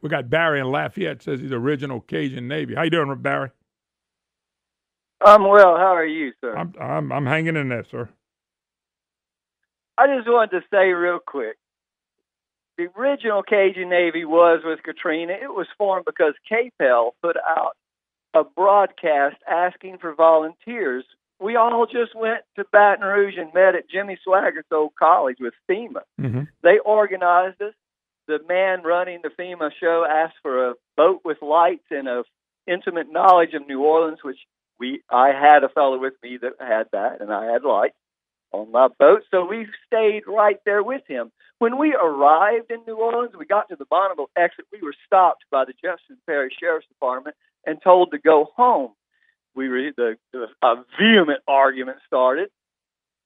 We got Barry in Lafayette, says he's original Cajun Navy. How you doing, Barry? I'm well. How are you, sir? I'm hanging in there, sir. I just wanted to say real quick, the original Cajun Navy was with Katrina. It was formed because KPEL put out a broadcast asking for volunteers. We all just went to Baton Rouge and met at Jimmy Swaggart's old college with FEMA. Mm-hmm. They organized us. The man running the FEMA show asked for a boat with lights and a intimate knowledge of New Orleans, which I had a fellow with me that had that, and I had lights on my boat, so we stayed right there with him. When we arrived in New Orleans, we got to the Bonneville exit. We were stopped by the Jefferson Parish Sheriff's Department and told to go home. A vehement argument started.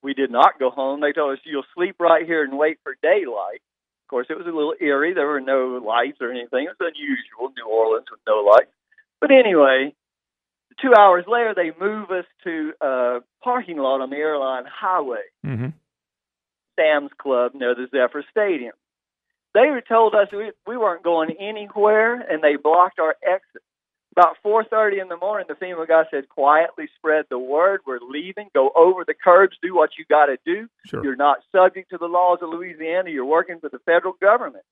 We did not go home. They told us, you'll sleep right here and wait for daylight. Of course, it was a little eerie. There were no lights or anything. It was unusual, New Orleans with no lights. But anyway, 2 hours later, they move us to a parking lot on the airline highway, mm-hmm. Sam's Club near the Zephyr Stadium. They told us we weren't going anywhere, and they blocked our exit. About 4:30 in the morning, the FEMA guy said, quietly spread the word. We're leaving. Go over the curbs. Do what you got to do. Sure. You're not subject to the laws of Louisiana. You're working for the federal government.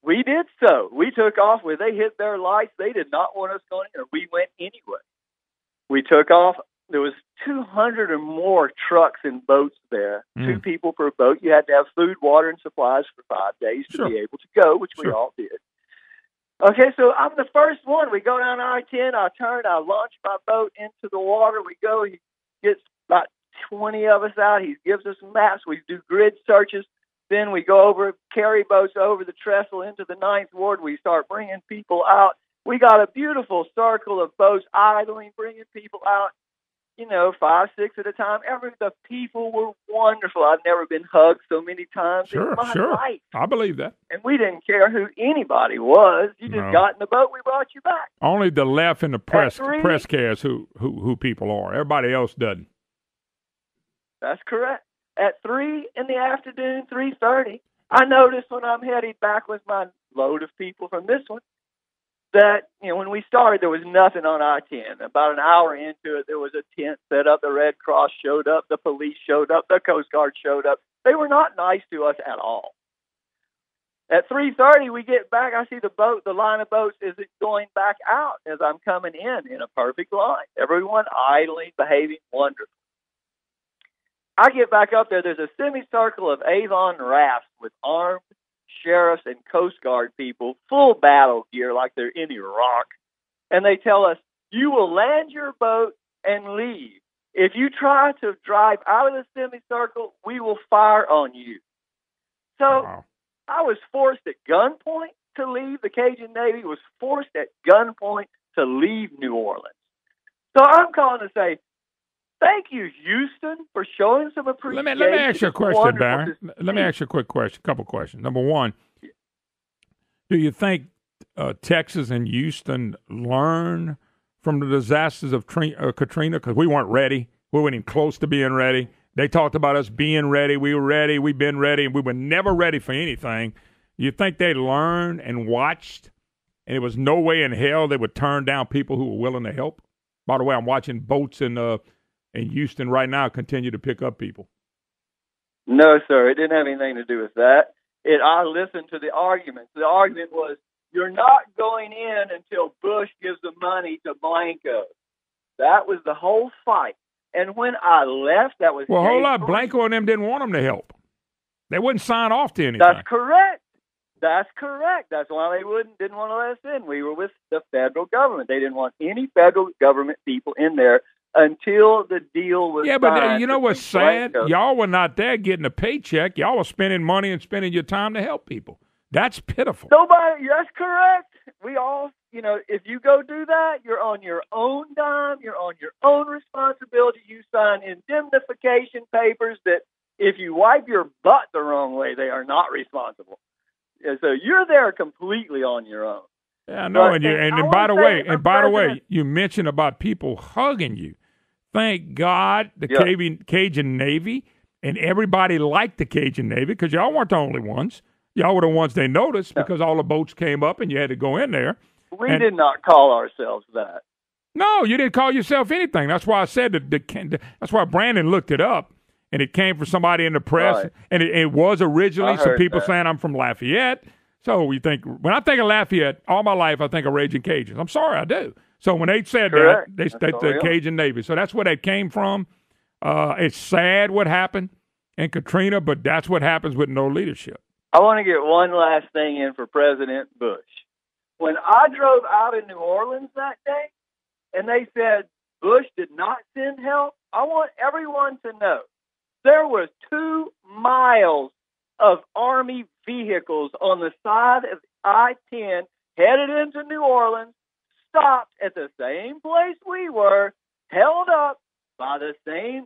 We did so. We took off. When they hit their lights, they did not want us going in. We went anyway. We took off. There was 200 or more trucks and boats there, 2 people per boat. You had to have food, water, and supplies for 5 days to be able to go, which we all did. Okay, so I'm the first one. We go down I-10. I launch my boat into the water. We go. He gets about 20 of us out. He gives us maps. We do grid searches. Then we go over, carry boats over the trestle into the 9th Ward. We start bringing people out. We got a beautiful circle of boats idling, bringing people out, 5, 6 at a time. The people were wonderful. I've never been hugged so many times in my life. I believe that. And we didn't care who anybody was. You just got in the boat, we brought you back. Only the left and the press cares who people are. Everybody else doesn't. That's correct. At 3 in the afternoon, 3:30, I noticed when I'm headed back with my load of people from this one, that, when we started, there was nothing on I-10. About an hour into it, there was a tent set up. The Red Cross showed up. The police showed up. The Coast Guard showed up. They were not nice to us at all. At 3:30, we get back. I see the line of boats is going back out as I'm coming in a perfect line. Everyone idling, behaving wonderfully. I get back up there. There's a semicircle of Avon rafts with armed sheriffs and Coast Guard people, full battle gear like they're in Iraq. And they tell us, you will land your boat and leave. If you try to drive out of the semicircle, we will fire on you. So I was forced at gunpoint to leave. The Cajun Navy was forced at gunpoint to leave New Orleans. So I'm calling to say, thank you, Houston, for showing some appreciation. Let me ask you a question, Barry. Let me ask you a quick question, couple questions. Number one, do you think Texas and Houston learn from the disasters of Katrina? Because we weren't ready. We weren't even close to being ready. They talked about us being ready. We were ready. We've been ready, and we were never ready for anything. You think they learned and watched, and there was no way in hell they would turn down people who were willing to help? By the way, I'm watching boats in Houston right now continue to pick up people. No, sir. It didn't have anything to do with that. I listened to the argument. The argument was, you're not going in until Bush gives the money to Blanco. That was the whole fight. And when I left, that was... Well, hold up. Blanco and them didn't want them to help. They wouldn't sign off to anything. That's correct. That's why they didn't want to let us in. We were with the federal government. They didn't want any federal government people in there until the deal was signed. But you know what's sad? Y'all were not there getting a paycheck. Y'all were spending money and spending your time to help people. That's pitiful. That's correct. We all, if you go do that, you're on your own dime. You're on your own responsibility. You sign indemnification papers that if you wipe your butt the wrong way, they are not responsible. And so you're there completely on your own. Yeah, no, and by the way, you mentioned about people hugging you. Thank God the Cajun Navy and everybody liked the Cajun Navy because y'all weren't the only ones. Y'all were the ones they noticed because all the boats came up and you had to go in there. We did not call ourselves that. No, you didn't call yourself anything. That's why I said that's why Brandon looked it up, and it came from somebody in the press, right. and it was originally some people that. saying I'm from Lafayette. So when I think of Lafayette, all my life I think of Raging Cajuns. I'm sorry, I do. So when they said Correct. that, they state the Cajun Navy. So that's where that came from. It's sad what happened in Katrina, but that's what happens with no leadership. I want to get one last thing in for President Bush. When I drove out of New Orleans that day, and they said Bush did not send help, I want everyone to know there was 2 miles of Army vehicles on the side of I-10 headed into New Orleans, stopped at the same place we were, held up by the same,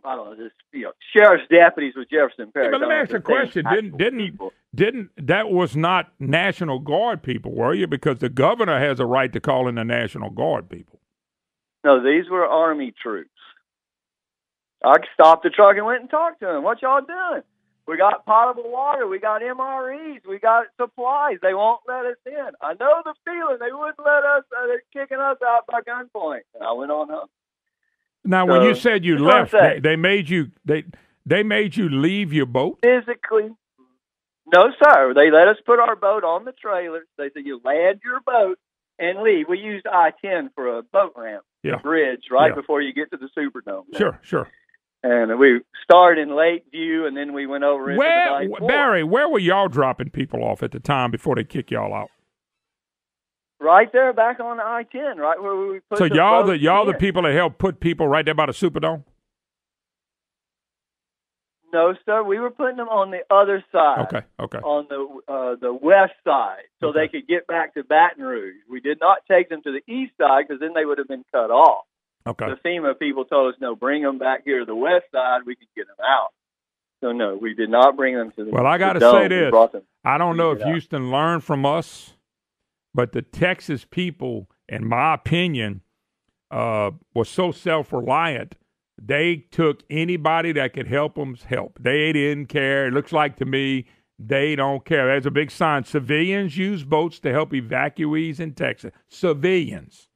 sheriff's deputies with Jefferson Parish. Yeah, but let me ask you a question. Didn't that was not National Guard people, were you? Because the governor has a right to call in the National Guard people. No, these were Army troops. I stopped the truck and went and talked to them. What y'all doing? We got potable water. We got MREs. We got supplies. They won't let us in. I know the feeling. They wouldn't let us. They're kicking us out by gunpoint. And I went on home. Now, when you said you left, they made you leave your boat? Physically. No, sir. They let us put our boat on the trailers. They said, you land your boat and leave. We used I-10 for a boat ramp, a bridge, before you get to the Superdome. Sure. And we started in Lakeview, and then we went over into the night. Barry, where were y'all dropping people off at the time before they kick y'all out? Right there, back on the I-10, right where we put. So y'all the people that helped put people right there by the Superdome? No, sir. We were putting them on the other side. Okay. On the west side, so they could get back to Baton Rouge. We did not take them to the east side because then they would have been cut off. Okay. The FEMA people told us, no, bring them back here to the west side. We can get them out. So, no, we did not bring them to the Well, I got to say this. I don't know if Houston learned from us, but the Texas people, in my opinion, were so self-reliant, they took anybody that could help them help. They didn't care. It looks like to me they don't care. There's a big sign. Civilians use boats to help evacuees in Texas. Civilians.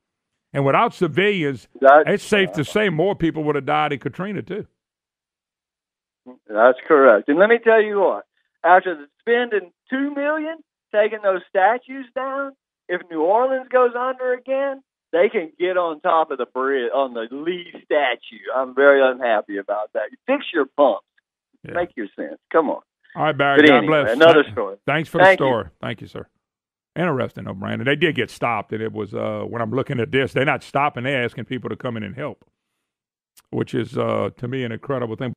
And without civilians, it's safe to say more people would have died in Katrina, too. That's correct. And let me tell you what. After spending $2 million, taking those statues down, if New Orleans goes under again, they can get on top of the bridge, on the Lee statue. I'm very unhappy about that. Fix your pumps. Yeah. Make your sense. Come on. All right, Barry. God bless. Another story. Thanks for the story. Thank you, sir. Interesting, though, Brandon. They did get stopped, and it was, when I'm looking at this, they're not stopping. They're asking people to come in and help, which is, to me, an incredible thing.